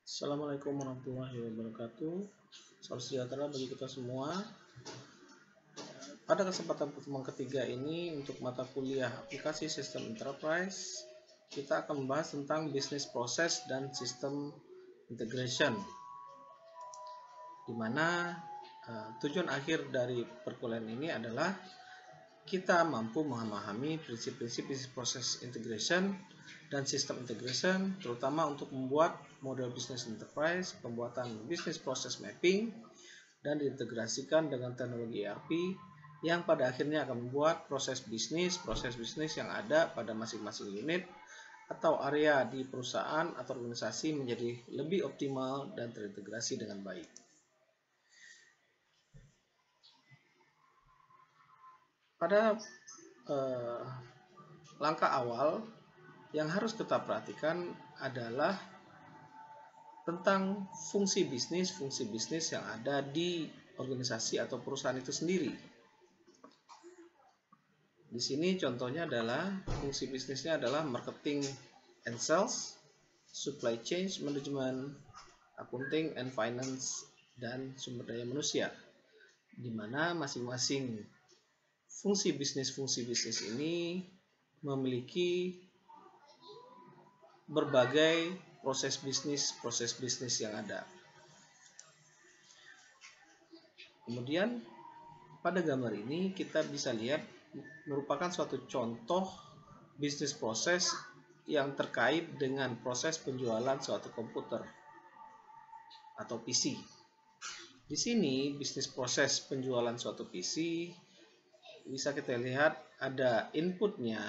Assalamualaikum warahmatullahi wabarakatuh. Salam sejahtera bagi kita semua. Pada kesempatan pertemuan ketiga ini untuk mata kuliah aplikasi sistem enterprise, kita akan membahas tentang bisnis proses dan sistem integration, di mana tujuan akhir dari perkuliahan ini adalah kita mampu memahami prinsip-prinsip bisnis proses integration dan sistem integration, terutama untuk membuat model bisnis enterprise, pembuatan bisnis proses mapping, dan diintegrasikan dengan teknologi ERP yang pada akhirnya akan membuat proses bisnis yang ada pada masing-masing unit atau area di perusahaan atau organisasi menjadi lebih optimal dan terintegrasi dengan baik. Pada langkah awal yang harus kita perhatikan adalah tentang fungsi bisnis yang ada di organisasi atau perusahaan itu sendiri. Di sini contohnya adalah fungsi bisnisnya adalah marketing and sales, supply chain management, accounting and finance, dan sumber daya manusia, di mana masing-masing fungsi bisnis ini memiliki berbagai proses bisnis yang ada. Kemudian pada gambar ini kita bisa lihat merupakan suatu contoh bisnis proses yang terkait dengan proses penjualan suatu komputer atau PC. Di sini bisnis proses penjualan suatu PC bisa kita lihat ada inputnya,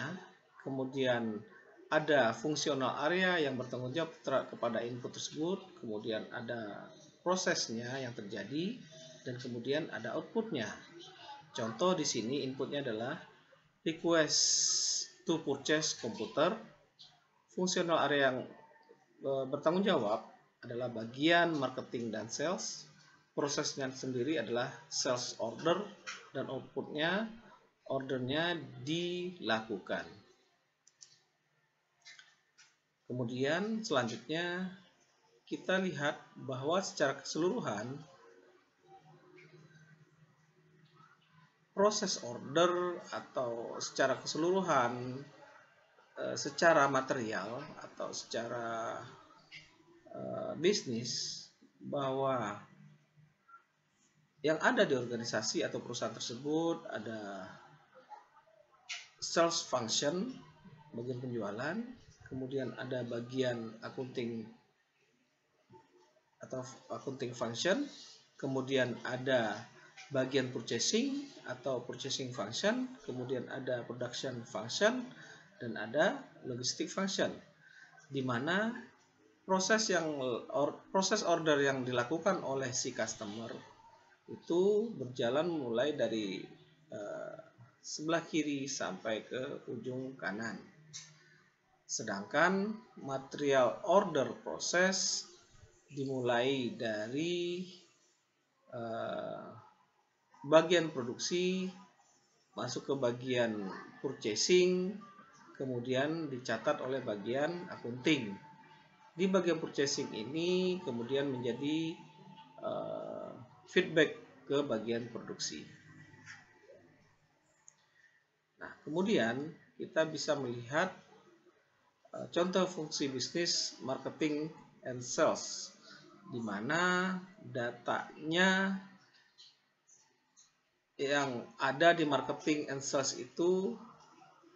kemudian ada fungsional area yang bertanggung jawab kepada input tersebut, kemudian ada prosesnya yang terjadi, dan kemudian ada outputnya. Contoh di sini inputnya adalah request to purchase komputer. Fungsional area yang bertanggung jawab adalah bagian marketing dan sales. Prosesnya sendiri adalah sales order, dan outputnya ordernya dilakukan. Kemudian selanjutnya kita lihat bahwa secara keseluruhan proses order atau secara keseluruhan secara material atau secara bisnis, bahwa yang ada di organisasi atau perusahaan tersebut ada sales function, bagian penjualan, kemudian ada bagian accounting atau accounting function, kemudian ada bagian purchasing atau purchasing function, kemudian ada production function, dan ada logistic function, di mana proses order yang dilakukan oleh si customer itu berjalan mulai dari sebelah kiri sampai ke ujung kanan. Sedangkan material order proses dimulai dari bagian produksi, masuk ke bagian purchasing, kemudian dicatat oleh bagian accounting. Di bagian purchasing ini kemudian menjadi feedback ke bagian produksi. Nah, kemudian kita bisa melihat contoh fungsi bisnis marketing and sales, di mana datanya yang ada di marketing and sales itu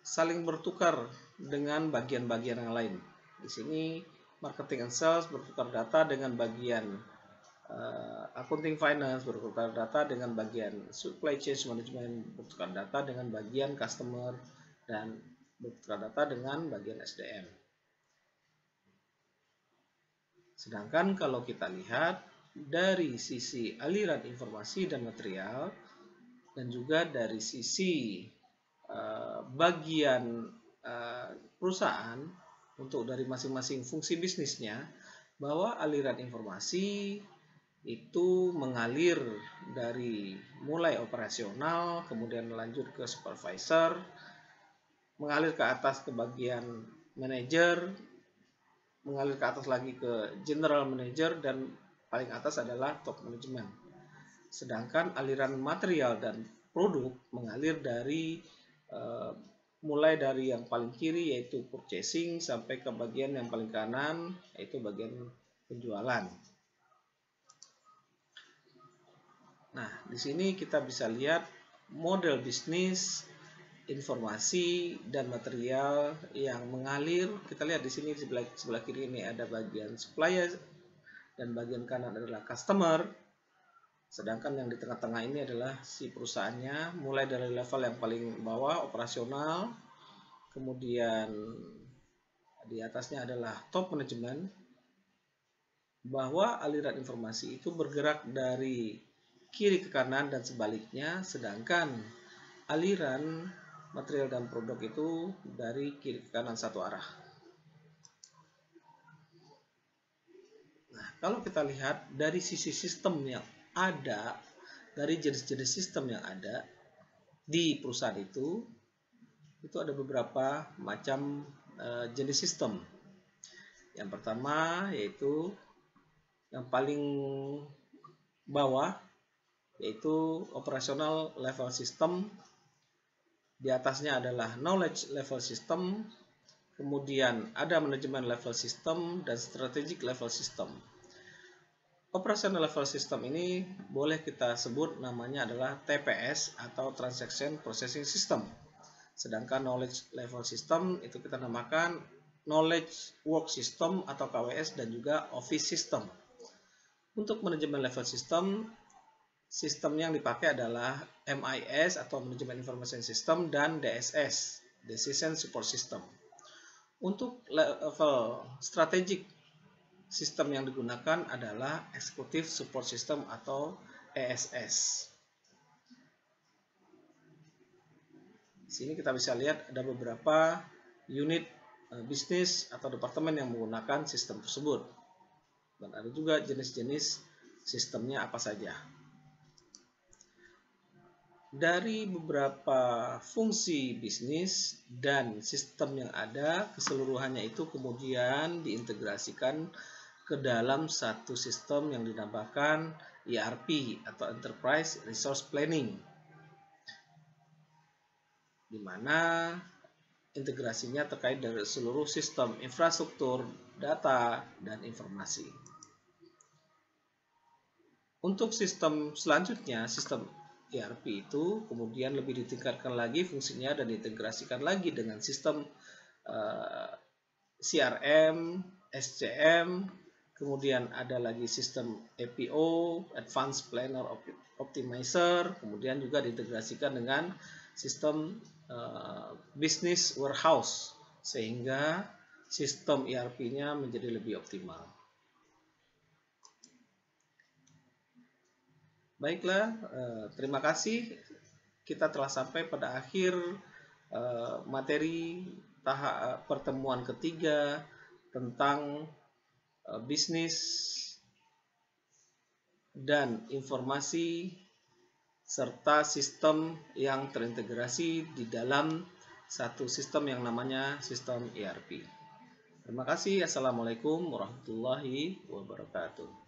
saling bertukar dengan bagian-bagian yang lain. Di sini marketing and sales bertukar data dengan bagian accounting finance, bertukar data dengan bagian supply chain management, bertukar data dengan bagian customer, dan bertukar data dengan bagian SDM. Sedangkan kalau kita lihat dari sisi aliran informasi dan material, dan juga dari sisi bagian perusahaan untuk dari masing-masing fungsi bisnisnya, bahwa aliran informasi itu mengalir dari mulai operasional, kemudian lanjut ke supervisor, mengalir ke atas ke bagian manajer, mengalir ke atas lagi ke general manager, dan paling atas adalah top management. Sedangkan aliran material dan produk mengalir dari mulai dari yang paling kiri yaitu purchasing sampai ke bagian yang paling kanan yaitu bagian penjualan. Nah, di sini kita bisa lihat model bisnis, informasi dan material yang mengalir. Kita lihat di sini sebelah kiri ini ada bagian supplier dan bagian kanan adalah customer. Sedangkan yang di tengah-tengah ini adalah si perusahaannya, mulai dari level yang paling bawah operasional, kemudian di atasnya adalah top management, bahwa aliran informasi itu bergerak dari kiri ke kanan dan sebaliknya, sedangkan aliran material dan produk itu dari kiri ke kanan satu arah. Nah, kalau kita lihat dari sisi sistem yang ada, dari jenis-jenis sistem yang ada di perusahaan itu ada beberapa macam jenis sistem. Yang pertama yaitu yang paling bawah yaitu operational level system. Di atasnya adalah knowledge level system, kemudian ada manajemen level system dan strategic level system. Operational level system ini boleh kita sebut namanya adalah TPS atau Transaction Processing System. Sedangkan knowledge level system itu kita namakan knowledge work system atau KWS dan juga office system. Untuk manajemen level system, sistem yang dipakai adalah MIS atau Management Information System dan DSS, Decision Support System. Untuk level strategic, sistem yang digunakan adalah Executive Support System atau ESS. Di sini kita bisa lihat ada beberapa unit bisnis atau departemen yang menggunakan sistem tersebut. Dan ada juga jenis-jenis sistemnya apa saja. Dari beberapa fungsi bisnis dan sistem yang ada, keseluruhannya itu kemudian diintegrasikan ke dalam satu sistem yang dinamakan ERP atau Enterprise Resource Planning, di mana integrasinya terkait dari seluruh sistem infrastruktur, data, dan informasi. Untuk sistem selanjutnya, sistem ERP itu kemudian lebih ditingkatkan lagi fungsinya dan diintegrasikan lagi dengan sistem CRM, SCM, kemudian ada lagi sistem APO, Advanced Planner Optimizer, kemudian juga diintegrasikan dengan sistem Business Warehouse, sehingga sistem ERP-nya menjadi lebih optimal. Baiklah, terima kasih. Kita telah sampai pada akhir materi pertemuan ketiga tentang bisnis dan informasi serta sistem yang terintegrasi di dalam satu sistem yang namanya sistem ERP. Terima kasih. Assalamualaikum warahmatullahi wabarakatuh.